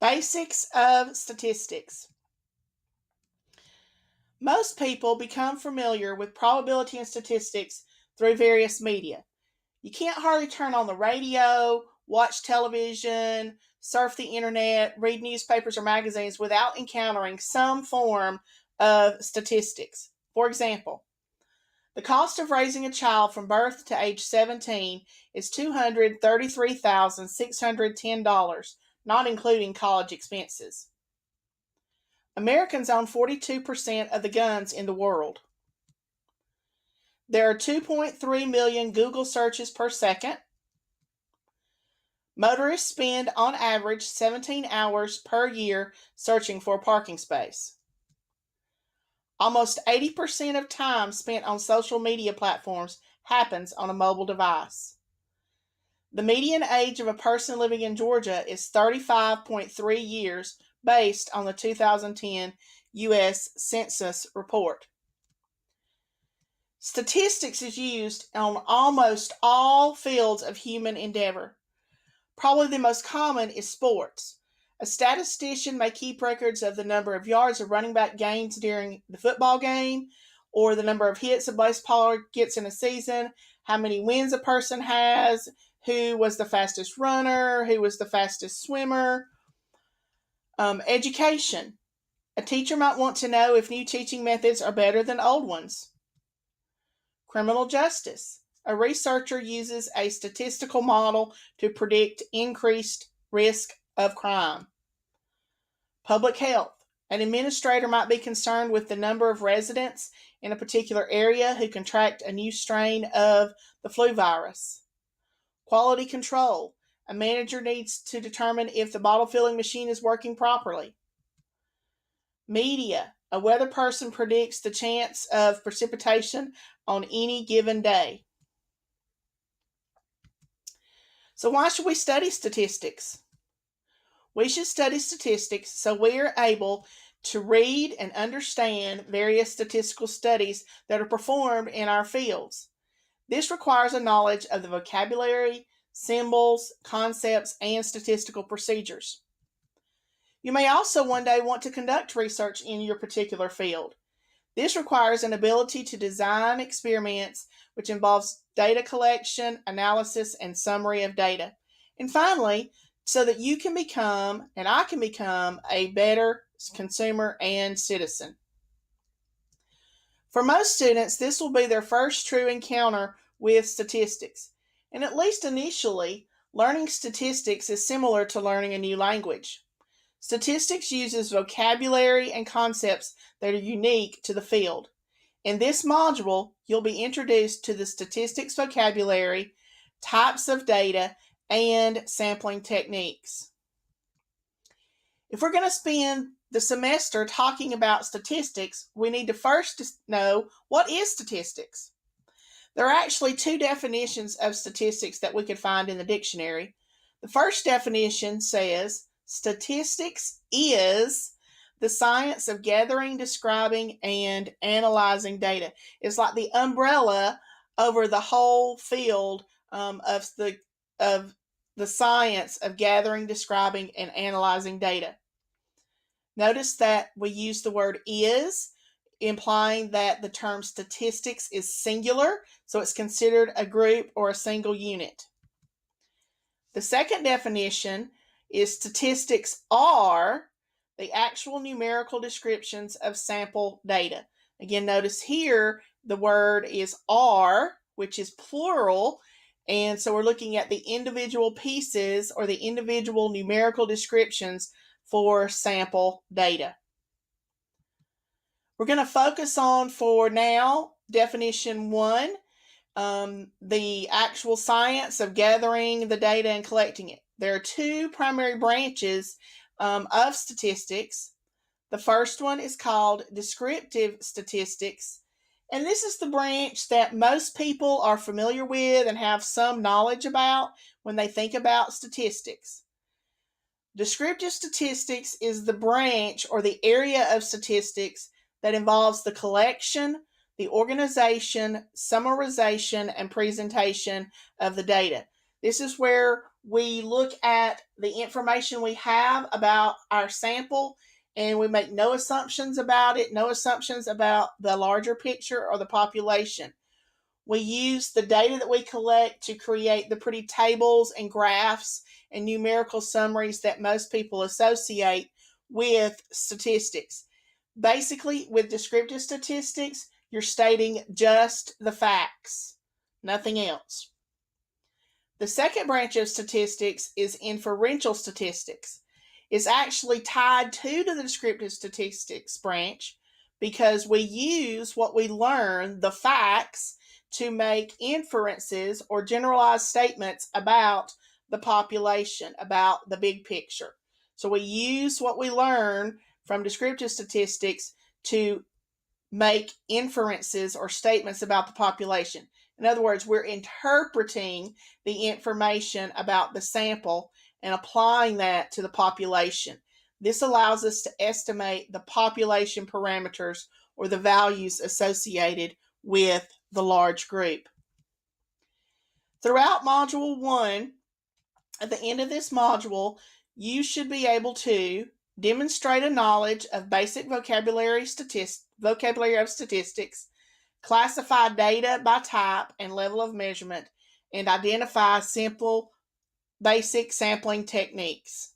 Basics of statistics. Most people become familiar with probability and statistics through various media. You can't hardly turn on the radio, watch television, surf the internet, read newspapers or magazines without encountering some form of statistics. For example, the cost of raising a child from birth to age 17 is $233,610, not including college expenses. Americans own 42% of the guns in the world. There are 2.3 million Google searches per second. Motorists spend on average 17 hours per year searching for a parking space. Almost 80% of time spent on social media platforms happens on a mobile device. The median age of a person living in Georgia is 35.3 years based on the 2010 U.S. Census report. Statistics is used on almost all fields of human endeavor. Probably the most common is sports. A statistician may keep records of the number of yards a running back gains during the football game, or the number of hits a baseballer gets in a season, how many wins a person has, who was the fastest runner, who was the fastest swimmer. Education. A teacher might want to know if new teaching methods are better than old ones. Criminal justice. A researcher uses a statistical model to predict increased risk of crime. Public health. An administrator might be concerned with the number of residents in a particular area who contract a new strain of the flu virus. Quality control. A manager needs to determine if the bottle filling machine is working properly. Media. A weather person predicts the chance of precipitation on any given day. So why should we study statistics? We should study statistics so we are able to read and understand various statistical studies that are performed in our fields. This requires a knowledge of the vocabulary, symbols, concepts, and statistical procedures. You may also one day want to conduct research in your particular field. This requires an ability to design experiments, which involves data collection, analysis, and summary of data. And finally, so that you can become, and I can become, a better consumer and citizen. For most students, this will be their first true encounter with statistics. And at least initially, learning statistics is similar to learning a new language. Statistics uses vocabulary and concepts that are unique to the field. In this module, you'll be introduced to the statistics vocabulary, types of data, and sampling techniques. If we're going to spend the semester talking about statistics, we need to first know what is statistics. There are actually two definitions of statistics that we could find in the dictionary. The first definition says, statistics is the science of gathering, describing, and analyzing data. It's like the umbrella over the whole field of the science of gathering, describing, and analyzing data. Notice that we use the word is, implying that the term statistics is singular, so it's considered a group or a single unit. The second definition is statistics are the actual numerical descriptions of sample data. Again, notice here the word is are, which is plural, and so we're looking at the individual pieces or the individual numerical descriptions for sample data. We're going to focus on, for now, definition 1, the actual science of gathering the data and collecting it. There are two primary branches of statistics. The first one is called descriptive statistics, and this is the branch that most people are familiar with and have some knowledge about when they think about statistics. Descriptive statistics is the branch or the area of statistics that involves the collection, the organization, summarization, and presentation of the data. This is where We look at the information we have about our sample and we make no assumptions about it, no assumptions about the larger picture or the population. We use the data that we collect to create the pretty tables and graphs and numerical summaries that most people associate with statistics. Basically, with descriptive statistics, you're stating just the facts, nothing else. The second branch of statistics is inferential statistics. It's actually tied to the descriptive statistics branch because we use what we learn, the facts, to make inferences or generalized statements about the population, about the big picture. So we use what we learn from descriptive statistics to make inferences or statements about the population. In other words, we're interpreting the information about the sample and applying that to the population. This allows us to estimate the population parameters or the values associated with the large group. Throughout Module 1, at the end of this module, you should be able to demonstrate a knowledge of basic vocabulary of statistics, classify data by type and level of measurement, and identify simple basic sampling techniques.